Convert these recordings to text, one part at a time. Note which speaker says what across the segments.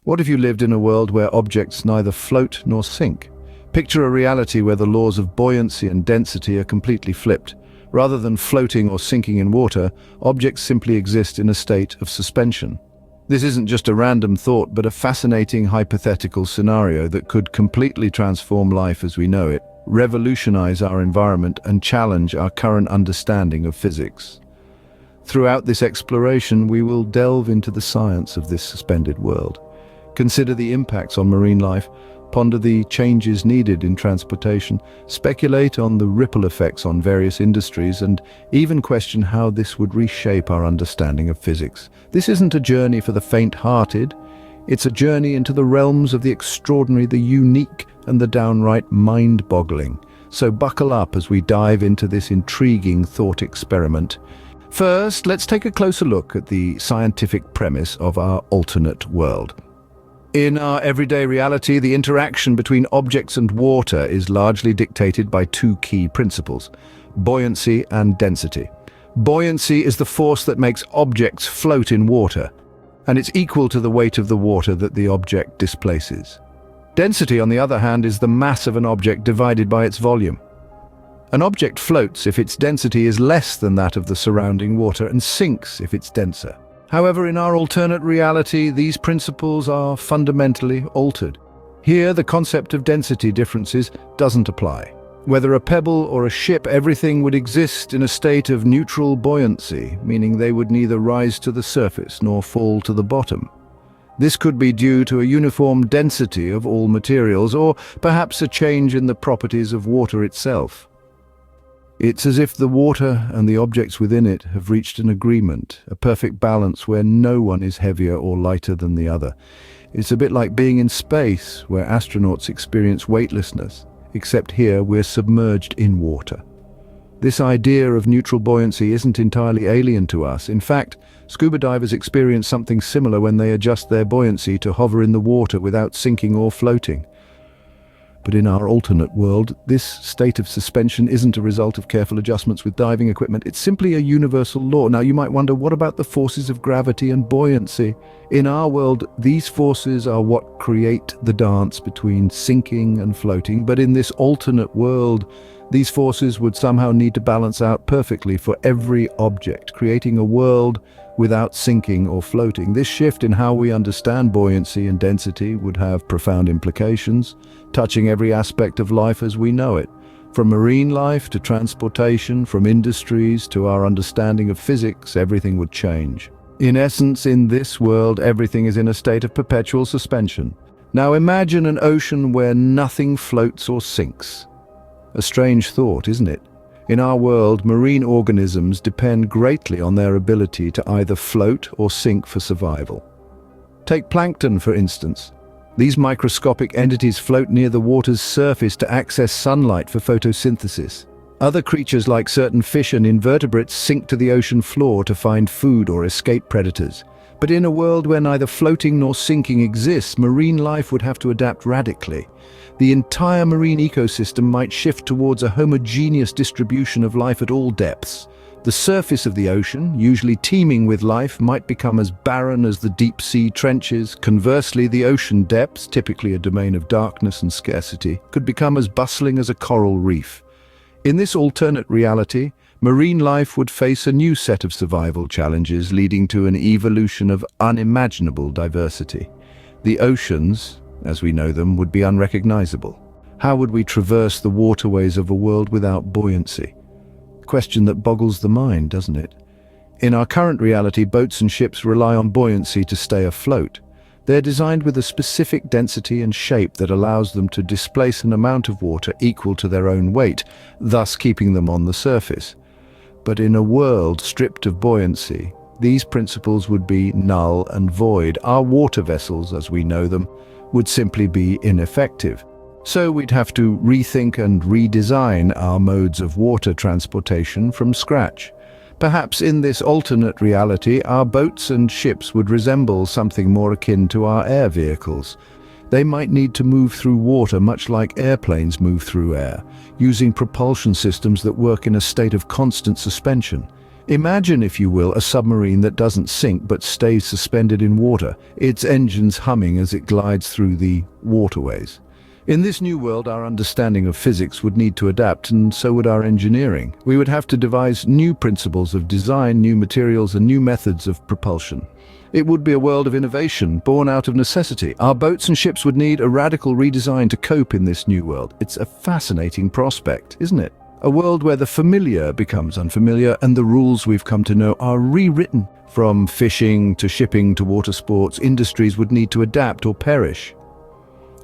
Speaker 1: What if you lived in a world where objects neither float nor sink? Picture a reality where the laws of buoyancy and density are completely flipped. Rather than floating or sinking in water, objects simply exist in a state of suspension. This isn't just a random thought, but a fascinating hypothetical scenario that could completely transform life as we know it, revolutionize our environment, and challenge our current understanding of physics. Throughout this exploration, we will delve into the science of this suspended world. Consider the impacts on marine life, ponder the changes needed in transportation, speculate on the ripple effects on various industries, and even question how this would reshape our understanding of physics. This isn't a journey for the faint-hearted. It's a journey into the realms of the extraordinary, the unique, and the downright mind-boggling. So buckle up as we dive into this intriguing thought experiment. First, let's take a closer look at the scientific premise of our alternate world. In our everyday reality, the interaction between objects and water is largely dictated by two key principles: buoyancy and density. Buoyancy is the force that makes objects float in water, and it's equal to the weight of the water that the object displaces. Density, on the other hand, is the mass of an object divided by its volume. An object floats if its density is less than that of the surrounding water and sinks if it's denser. However, in our alternate reality, these principles are fundamentally altered. Here, the concept of density differences doesn't apply. Whether a pebble or a ship, everything would exist in a state of neutral buoyancy, meaning they would neither rise to the surface nor fall to the bottom. This could be due to a uniform density of all materials, or perhaps a change in the properties of water itself. It's as if the water and the objects within it have reached an agreement, a perfect balance where no one is heavier or lighter than the other. It's a bit like being in space, where astronauts experience weightlessness, except here we're submerged in water. This idea of neutral buoyancy isn't entirely alien to us. In fact, scuba divers experience something similar when they adjust their buoyancy to hover in the water without sinking or floating. But in our alternate world, this state of suspension isn't a result of careful adjustments with diving equipment. It's simply a universal law. Now, you might wonder, what about the forces of gravity and buoyancy? In our world, these forces are what create the dance between sinking and floating. But in this alternate world, these forces would somehow need to balance out perfectly for every object, creating a world without sinking or floating. This shift in how we understand buoyancy and density would have profound implications, touching every aspect of life as we know it. From marine life to transportation, from industries to our understanding of physics, everything would change. In essence, in this world, everything is in a state of perpetual suspension. Now imagine an ocean where nothing floats or sinks. A strange thought, isn't it? In our world, marine organisms depend greatly on their ability to either float or sink for survival. Take plankton, for instance. These microscopic entities float near the water's surface to access sunlight for photosynthesis. Other creatures, like certain fish and invertebrates, sink to the ocean floor to find food or escape predators. But in a world where neither floating nor sinking exists, marine life would have to adapt radically. The entire marine ecosystem might shift towards a homogeneous distribution of life at all depths. The surface of the ocean, usually teeming with life, might become as barren as the deep-sea trenches. Conversely, the ocean depths, typically a domain of darkness and scarcity, could become as bustling as a coral reef. In this alternate reality, marine life would face a new set of survival challenges, leading to an evolution of unimaginable diversity. The oceans, as we know them, would be unrecognizable. How would we traverse the waterways of a world without buoyancy? A question that boggles the mind, doesn't it? In our current reality, boats and ships rely on buoyancy to stay afloat. They're designed with a specific density and shape that allows them to displace an amount of water equal to their own weight, thus keeping them on the surface. But in a world stripped of buoyancy, these principles would be null and void. Our water vessels, as we know them, would simply be ineffective. So we'd have to rethink and redesign our modes of water transportation from scratch. Perhaps in this alternate reality, our boats and ships would resemble something more akin to our air vehicles. They might need to move through water much like airplanes move through air, using propulsion systems that work in a state of constant suspension. Imagine, if you will, a submarine that doesn't sink but stays suspended in water, its engines humming as it glides through the waterways. In this new world, our understanding of physics would need to adapt, and so would our engineering. We would have to devise new principles of design, new materials, and new methods of propulsion. It would be a world of innovation, born out of necessity. Our boats and ships would need a radical redesign to cope in this new world. It's a fascinating prospect, isn't it? A world where the familiar becomes unfamiliar and the rules we've come to know are rewritten. From fishing to shipping to water sports, industries would need to adapt or perish.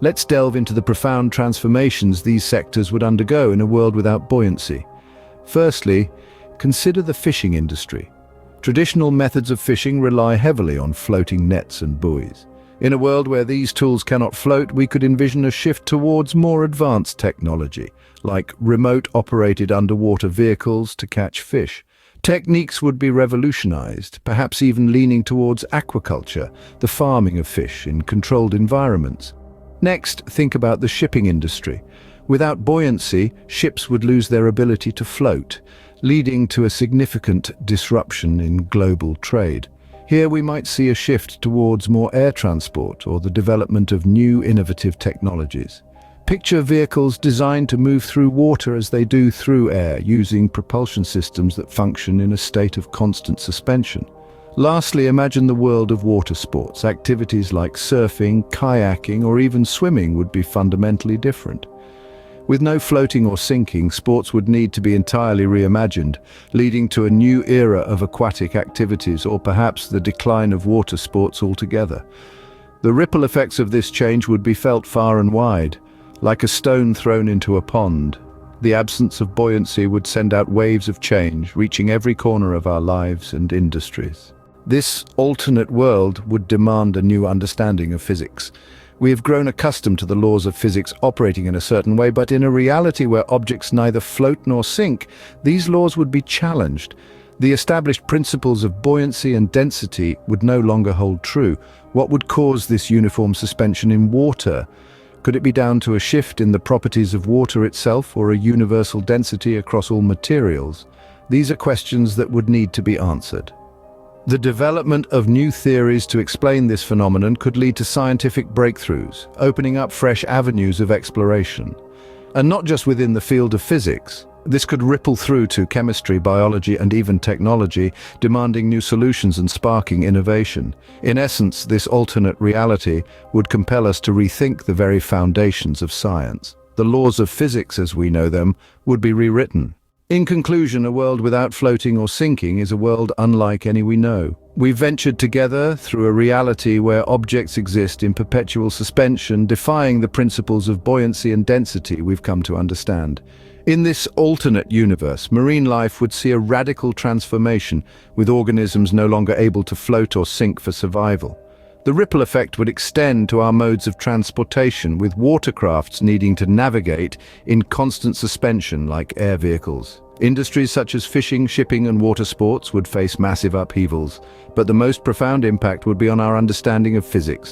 Speaker 1: Let's delve into the profound transformations these sectors would undergo in a world without buoyancy. Firstly, consider the fishing industry. Traditional methods of fishing rely heavily on floating nets and buoys. In a world where these tools cannot float, we could envision a shift towards more advanced technology, like remote-operated underwater vehicles to catch fish. Techniques would be revolutionized, perhaps even leaning towards aquaculture, the farming of fish in controlled environments. Next, think about the shipping industry. Without buoyancy, ships would lose their ability to float, leading to a significant disruption in global trade. Here we might see a shift towards more air transport or the development of new innovative technologies. Picture vehicles designed to move through water as they do through air, using propulsion systems that function in a state of constant suspension. Lastly, imagine the world of water sports. Activities like surfing, kayaking, or even swimming would be fundamentally different. With no floating or sinking, sports would need to be entirely reimagined, leading to a new era of aquatic activities or perhaps the decline of water sports altogether. The ripple effects of this change would be felt far and wide, like a stone thrown into a pond. The absence of buoyancy would send out waves of change, reaching every corner of our lives and industries. This alternate world would demand a new understanding of physics. We have grown accustomed to the laws of physics operating in a certain way, but in a reality where objects neither float nor sink, these laws would be challenged. The established principles of buoyancy and density would no longer hold true. What would cause this uniform suspension in water? Could it be down to a shift in the properties of water itself or a universal density across all materials? These are questions that would need to be answered. The development of new theories to explain this phenomenon could lead to scientific breakthroughs, opening up fresh avenues of exploration. And not just within the field of physics. This could ripple through to chemistry, biology, and even technology, demanding new solutions and sparking innovation. In essence, this alternate reality would compel us to rethink the very foundations of science. The laws of physics as we know them would be rewritten. In conclusion, a world without floating or sinking is a world unlike any we know. We've ventured together through a reality where objects exist in perpetual suspension, defying the principles of buoyancy and density we've come to understand. In this alternate universe, marine life would see a radical transformation, with organisms no longer able to float or sink for survival. The ripple effect would extend to our modes of transportation, with watercrafts needing to navigate in constant suspension like air vehicles. Industries such as fishing, shipping, and water sports would face massive upheavals, but the most profound impact would be on our understanding of physics.